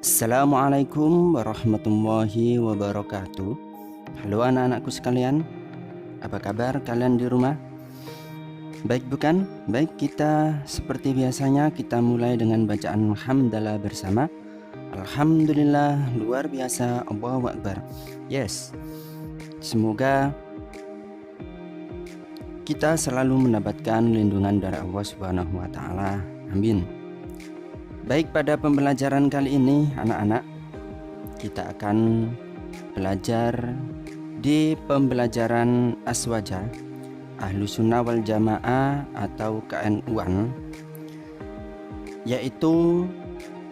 Assalamualaikum warahmatullahi wabarakatuh. Halo anak-anakku sekalian, apa kabar kalian di rumah? Baik bukan? Baik, kita seperti biasanya kita mulai dengan bacaan hamdalah bersama. Alhamdulillah, luar biasa, Allahu Akbar. Yes, semoga kita selalu mendapatkan lindungan dari Allah Subhanahu wa Ta'ala. Amin. Baik, pada pembelajaran kali ini anak-anak, kita akan belajar di pembelajaran Aswaja Ahlus Sunnah wal Jamaah atau KNU-an, yaitu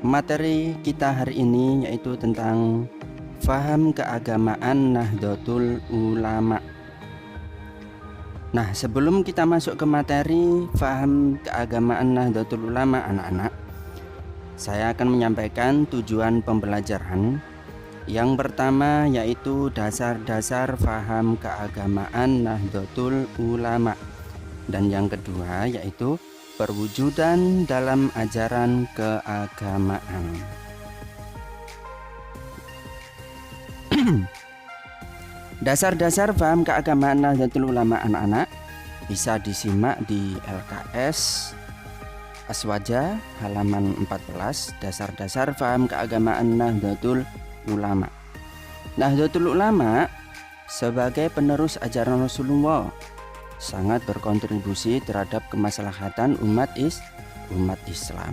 materi kita hari ini yaitu tentang faham keagamaan Nahdlatul Ulama. Nah, sebelum kita masuk ke materi faham keagamaan Nahdlatul Ulama anak-anak, saya akan menyampaikan tujuan pembelajaran. Yang pertama yaitu dasar-dasar faham keagamaan Nahdlatul Ulama. Dan yang kedua yaitu perwujudan dalam ajaran keagamaan. Dasar-dasar faham keagamaan Nahdlatul Ulama anak-anak bisa disimak di LKS Aswaja halaman 14, dasar-dasar faham keagamaan Nahdlatul Ulama. Nahdlatul Ulama sebagai penerus ajaran Rasulullah sangat berkontribusi terhadap kemaslahatan umat Islam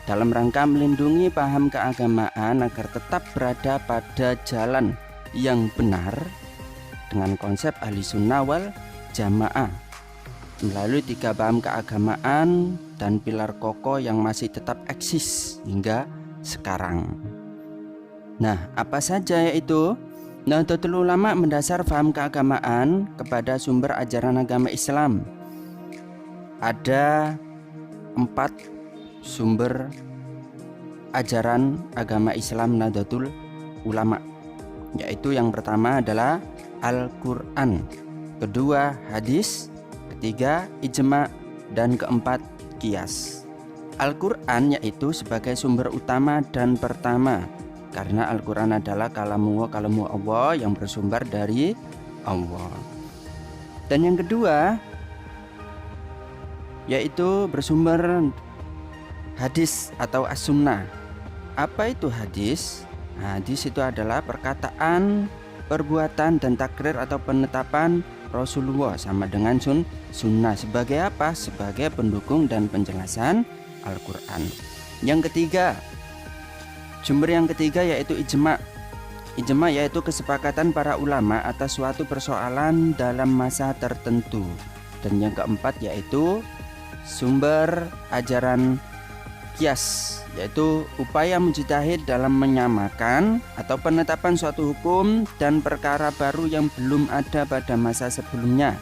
dalam rangka melindungi paham keagamaan agar tetap berada pada jalan yang benar dengan konsep ahli sunnah wal jamaah melalui 3 paham keagamaan dan pilar kokoh yang masih tetap eksis hingga sekarang. Nah, apa saja yaitu? Nahdlatul Ulama mendasar paham keagamaan kepada sumber ajaran agama Islam. Ada 4 sumber ajaran agama Islam Nahdlatul Ulama, yaitu yang pertama adalah Al-Quran, kedua hadis, ketiga ijma, dan keempat qiyas. Al-Quran yaitu sebagai sumber utama dan pertama, karena Al-Quran adalah kalamu Allah yang bersumber dari Allah. Dan yang kedua yaitu bersumber hadis atau as-sunnah. Apa itu hadis? Hadis itu adalah perkataan, perbuatan, dan takrir atau penetapan Rasulullah sama dengan sunnah. Sebagai apa? Sebagai pendukung dan penjelasan Al-Quran. Yang ketiga, sumber yang ketiga yaitu ijma. Ijma yaitu kesepakatan para ulama atas suatu persoalan dalam masa tertentu. Dan yang keempat yaitu sumber ajaran qiyas, yaitu upaya mujtahid dalam menyamakan atau penetapan suatu hukum dan perkara baru yang belum ada pada masa sebelumnya,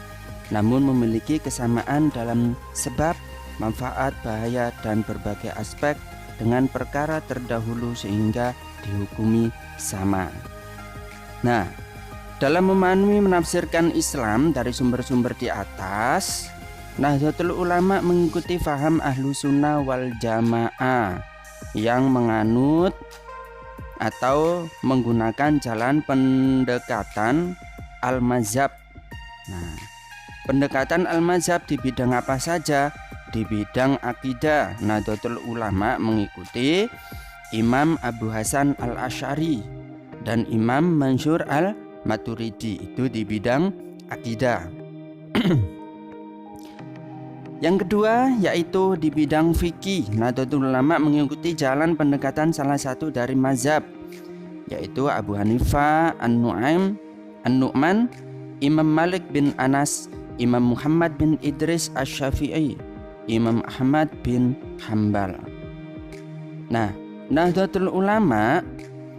namun memiliki kesamaan dalam sebab, manfaat, bahaya, dan berbagai aspek dengan perkara terdahulu sehingga dihukumi sama. Nah, dalam memahami menafsirkan Islam dari sumber-sumber di atas, Nahdlatul Ulama mengikuti faham ahlu sunnah wal jamaah yang menganut atau menggunakan jalan pendekatan al-mazhab. Nah, pendekatan al-mazhab di bidang apa saja? Di bidang akidah, Nahdlatul Ulama mengikuti Imam Abu Hasan al-Asy'ari dan Imam Mansur al-Maturidi, itu di bidang akidah. Yang kedua yaitu di bidang fikih, Nahdlatul Ulama mengikuti jalan pendekatan salah satu dari mazhab, yaitu Abu Hanifah, An-Nu'man, Imam Malik bin Anas, Imam Muhammad bin Idris Asy-Syafi'i, Imam Ahmad bin Hambal. Nah, Nahdlatul Ulama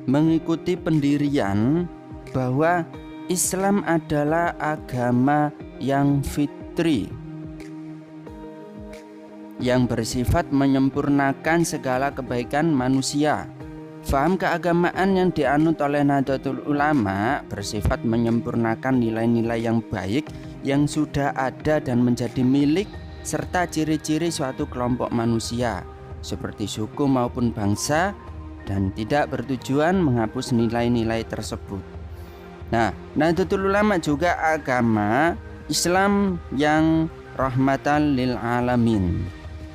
mengikuti pendirian bahwa Islam adalah agama yang fitri, yang bersifat menyempurnakan segala kebaikan manusia. Faham keagamaan yang dianut oleh Nahdlatul Ulama bersifat menyempurnakan nilai-nilai yang baik yang sudah ada dan menjadi milik serta ciri-ciri suatu kelompok manusia seperti suku maupun bangsa dan tidak bertujuan menghapus nilai-nilai tersebut. Nah, Nahdlatul Ulama juga agama Islam yang rahmatan lil alamin.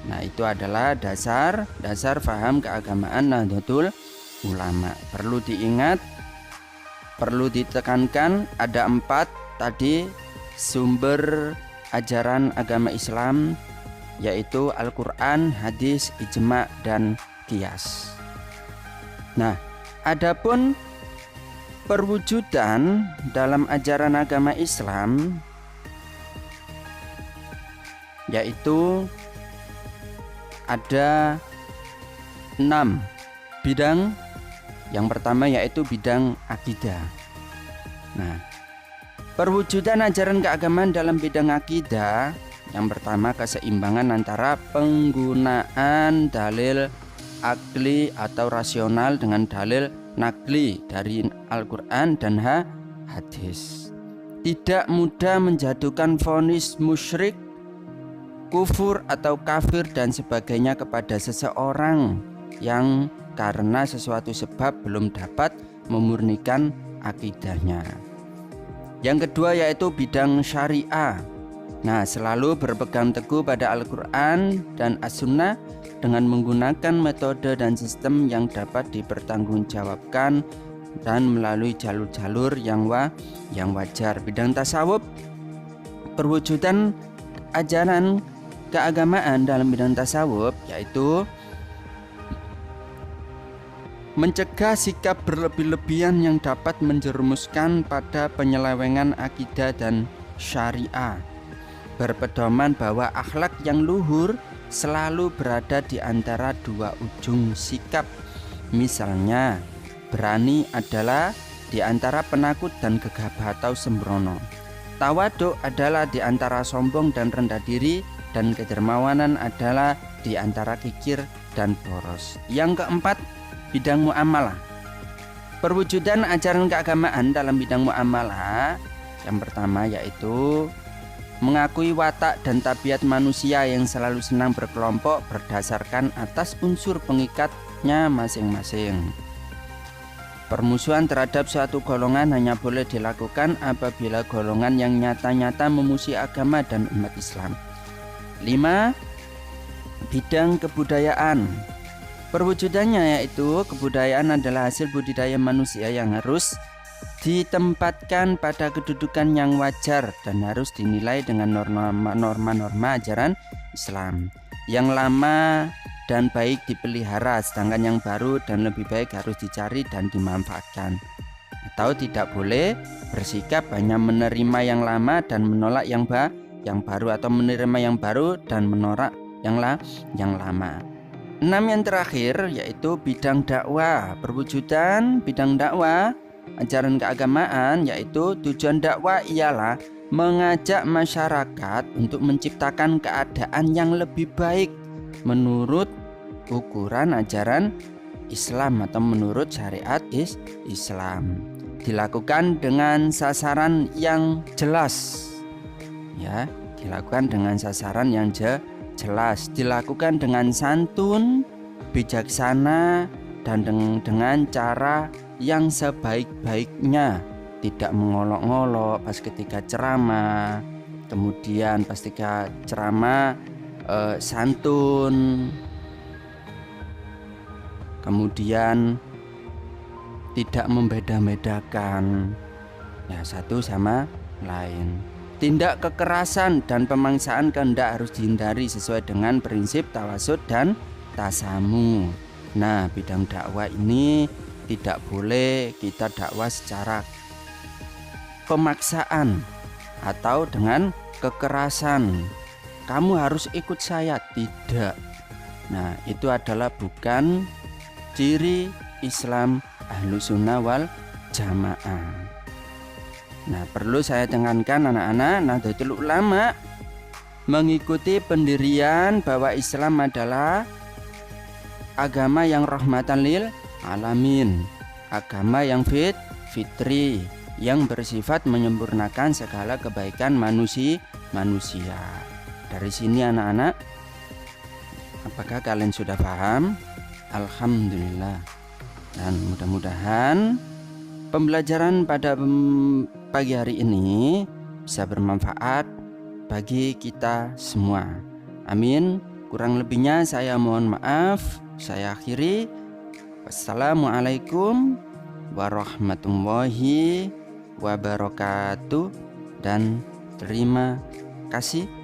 Nah, itu adalah dasar faham keagamaan Nahdlatul Ulama. Perlu diingat, perlu ditekankan, ada 4 tadi sumber ajaran agama Islam, yaitu Al-Quran, hadis, ijma, dan qiyas. Nah, adapun perwujudan dalam ajaran agama Islam yaitu ada 6 bidang. Yang pertama yaitu bidang akidah. Nah, perwujudan ajaran keagamaan dalam bidang akidah, yang pertama keseimbangan antara penggunaan dalil akli atau rasional dengan dalil nakli dari Al-Quran dan hadis. Tidak mudah menjatuhkan vonis musyrik, kufur atau kafir dan sebagainya kepada seseorang yang karena sesuatu sebab belum dapat memurnikan akidahnya. Yang kedua yaitu bidang syariah. Nah, selalu berpegang teguh pada Al-Quran dan As-Sunnah dengan menggunakan metode dan sistem yang dapat dipertanggungjawabkan dan melalui jalur-jalur yang wajar. Bidang tasawuf, perwujudan ajaran keagamaan dalam bidang tasawuf yaitu mencegah sikap berlebih-lebihan yang dapat menjerumuskan pada penyelewengan akidah dan syariah. Berpedoman bahwa akhlak yang luhur selalu berada di antara 2 ujung sikap. Misalnya, berani adalah di antara penakut dan gegabah atau sembrono. Tawaduk adalah di antara sombong dan rendah diri, dan kedermawanan adalah di antara kikir dan boros. Yang keempat, bidang muamalah. Perwujudan ajaran keagamaan dalam bidang muamalah yang pertama yaitu mengakui watak dan tabiat manusia yang selalu senang berkelompok berdasarkan atas unsur pengikatnya masing-masing. Permusuhan terhadap suatu golongan hanya boleh dilakukan apabila golongan yang nyata-nyata memusuhi agama dan umat Islam. 5. Bidang kebudayaan. Perwujudannya yaitu kebudayaan adalah hasil budidaya manusia yang harus ditempatkan pada kedudukan yang wajar dan harus dinilai dengan norma-norma ajaran Islam. Yang lama dan baik dipelihara, sedangkan yang baru dan lebih baik harus dicari dan dimanfaatkan. Atau tidak boleh bersikap hanya menerima yang lama dan menolak yang baru, atau menerima yang baru dan menolak yang lama. 6 yang terakhir yaitu bidang dakwah. Perwujudan bidang dakwah ajaran keagamaan yaitu tujuan dakwah ialah mengajak masyarakat untuk menciptakan keadaan yang lebih baik menurut ukuran ajaran Islam atau menurut syariat Islam. Dilakukan dengan sasaran yang jelas. Ya, dilakukan dengan sasaran yang jelas, dilakukan dengan santun, bijaksana, dan dengan cara yang sebaik-baiknya, tidak mengolok-ngolok pas ketika ceramah, kemudian pas ketika ceramah santun, kemudian tidak membeda-bedakan ya satu sama lain. Tindak kekerasan dan pemaksaan kehendak harus dihindari sesuai dengan prinsip tawasud dan tasamu. Nah, bidang dakwah ini tidak boleh kita dakwah secara pemaksaan atau dengan kekerasan. Kamu harus ikut saya, tidak. Nah, itu adalah bukan ciri Islam Ahlussunnah wal Jamaah. Nah, perlu saya tekankan anak-anak, Nahdlatul Ulama mengikuti pendirian bahwa Islam adalah agama yang rahmatan lil alamin, agama yang fitri, yang bersifat menyempurnakan segala kebaikan manusia. Dari sini anak-anak, apakah kalian sudah paham? Alhamdulillah. Dan mudah-mudahan pembelajaran pada pagi hari ini bisa bermanfaat bagi kita semua. Amin. Kurang lebihnya saya mohon maaf. Saya akhiri. Wassalamualaikum warahmatullahi wabarakatuh dan terima kasih.